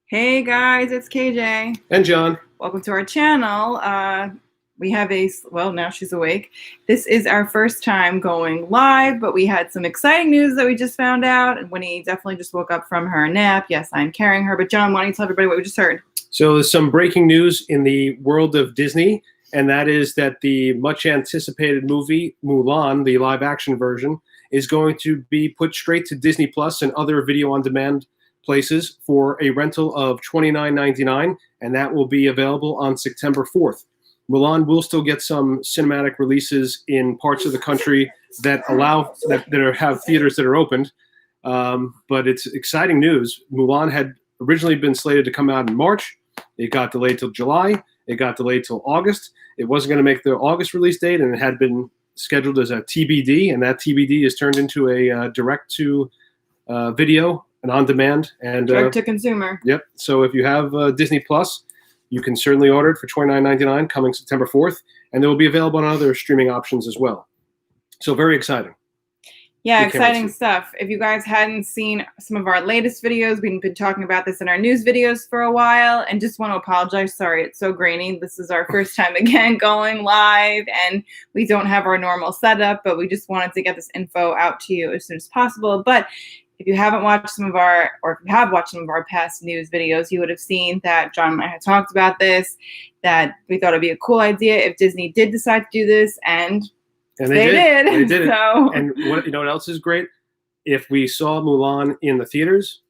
Hey guys, it's KJ. And John. Welcome to our channel. We have now she's awake. This is our first time going live, but we had some exciting news that we just found out. And Winnie definitely just woke up from her nap. Yes, I'm carrying her. But John, why don't you tell everybody what we just heard? So there's some breaking news in the world of Disney, and that is that the much anticipated movie, Mulan, the live action version, is going to be put straight to Disney Plus and other video on demand places for a rental of $29.99, and that will be available on September 4th. Mulan will still get some cinematic releases in parts of the country that have theaters that are opened, but it's exciting news. Mulan had originally been slated to come out in March. It got delayed till July. It got delayed till August. It wasn't going to make the August release date, and it had been scheduled as a TBD, and that TBD is turned into a direct-to-video, an on-demand. And direct-to-consumer. Yep. So if you have Disney Plus, you can certainly order it for $29.99 coming September 4th, and it will be available on other streaming options as well. So very exciting. Yeah, exciting stuff. If you guys hadn't seen some of our latest videos, we've been talking about this in our news videos for a while, and just want to apologize. Sorry, it's so grainy. This is our first time again going live, and we don't have our normal setup, but we just wanted to get this info out to you as soon as possible. But if you haven't watched some of our, or if you have watched some of our past news videos, you would have seen that John and I had talked about this, that we thought it'd be a cool idea if Disney did decide to do this, and they did. They did so. it. And what else is great? If we saw Mulan in the theaters,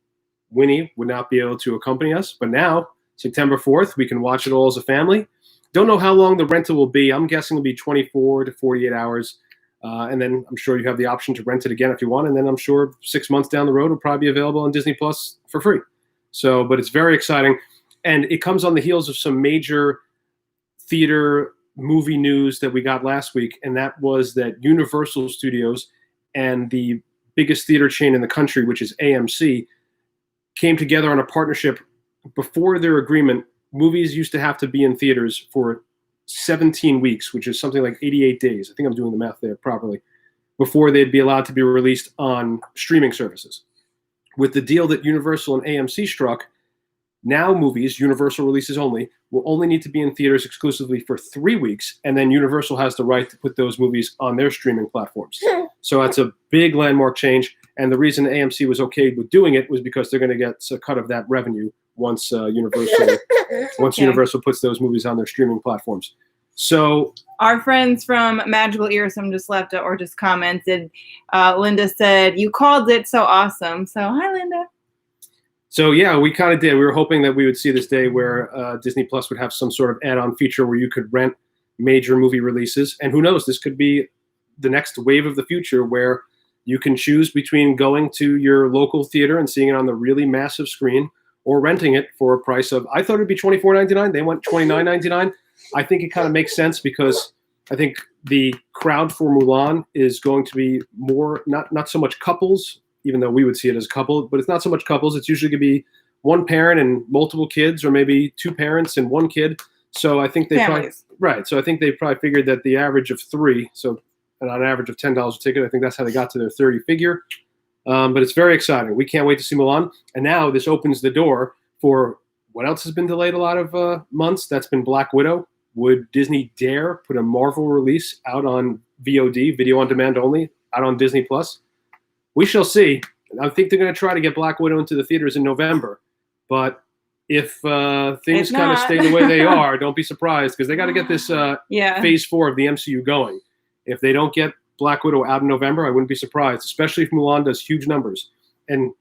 Winnie would not be able to accompany us. But now, September 4th, we can watch it all as a family. Don't know how long the rental will be. I'm guessing it'll be 24 to 48 hours. And then I'm sure you have the option to rent it again if you want. And then I'm sure 6 months down the road, it'll probably be available on Disney Plus for free. So, but it's very exciting. And it comes on the heels of some major theater movie news that we got last week, and that was that Universal Studios and the biggest theater chain in the country, which is AMC, came together on a partnership. Before their agreement, movies used to have to be in theaters for 17 weeks, which is something like 88 days. I think I'm doing the math there properly, before they'd be allowed to be released on streaming services. With the deal that Universal and AMC struck, now movies, Universal releases only, will only need to be in theaters exclusively for 3 weeks, and then Universal has the right to put those movies on their streaming platforms. So that's a big landmark change, and the reason AMC was okay with doing it was because they're going to get a cut of that revenue once Universal puts those movies on their streaming platforms. So our friends from Magical Earsome just left or just commented. Linda said, "You called it so awesome." So hi, Linda. So yeah, we kind of did. We were hoping that we would see this day where Disney Plus would have some sort of add-on feature where you could rent major movie releases. And who knows, this could be the next wave of the future where you can choose between going to your local theater and seeing it on the really massive screen or renting it for a price of, I thought it'd be $24.99. They went $29.99. I think it kind of makes sense because I think the crowd for Mulan is going to be more, not so much couples, even though we would see it as a couple, but it's not so much couples. It's usually going to be one parent and multiple kids, or maybe two parents and one kid. So I think they probably figured that the average of 3, so on an average of $10 a ticket, I think that's how they got to their 30 figure. But it's very exciting. We can't wait to see Mulan. And now this opens the door for what else has been delayed a lot of months. That's been Black Widow. Would Disney dare put a Marvel release out on VOD, video on demand only, out on Disney Plus? We shall see. I think they're going to try to get Black Widow into the theaters in November. But if things kind of stay the way they are, don't be surprised, because they got to get this phase 4 of the MCU going. If they don't get Black Widow out in November, I wouldn't be surprised, especially if Mulan does huge numbers. And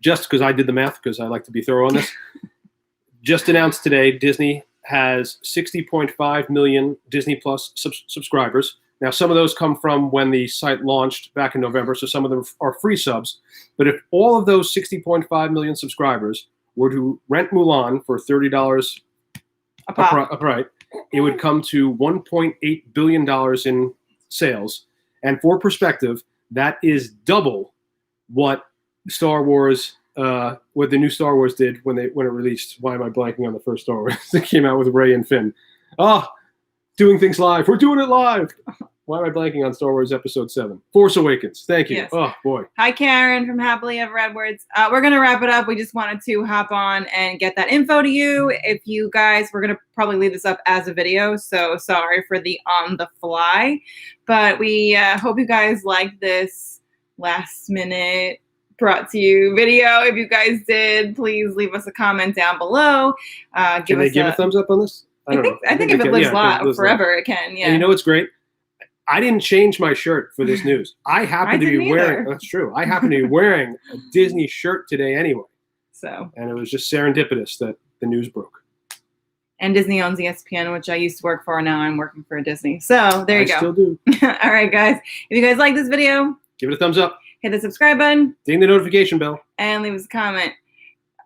just because I did the math, because I like to be thorough on this, just announced today, Disney has 60.5 million Disney Plus subscribers. Now, some of those come from when the site launched back in November, so some of them are free subs. But if all of those 60.5 million subscribers were to rent Mulan for $30 upright, it would come to $1.8 billion in sales. And for perspective, that is double what Star Wars, what the new Star Wars did when it released. Why am I blanking on the first Star Wars? It came out with Rey and Finn. Doing things live. We're doing it live. Why am I blanking on Star Wars Episode 7? Force Awakens. Thank you. Yes. Oh, boy. Hi, Karen from Happily Ever Edwards. We're going to wrap it up. We just wanted to hop on and get that info to you. If you guys, we're going to probably leave this up as a video, so sorry for the on the fly. But we hope you guys like this last minute brought to you video. If you guys did, please leave us a comment down below. Can they give a thumbs up on this? I think if it lives forever, it can. Yeah. And you know what's great? I didn't change my shirt for this news. I happen to be wearing. That's true. I happen to be wearing a Disney shirt today anyway. So. And it was just serendipitous that the news broke. And Disney owns ESPN, which I used to work for. Now I'm working for Disney. So there you go. I still do. All right, guys. If you guys like this video, give it a thumbs up. Hit the subscribe button. Ding the notification bell. And leave us a comment.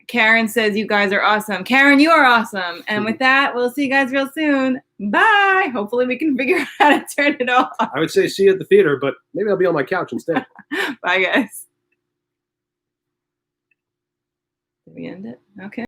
Karen says you guys are awesome. Karen, you are awesome. And with that, we'll see you guys real soon. Bye. Hopefully we can figure out how to turn it off. I would say see you at the theater, but maybe I'll be on my couch instead. Bye, guys. Did we end it? Okay.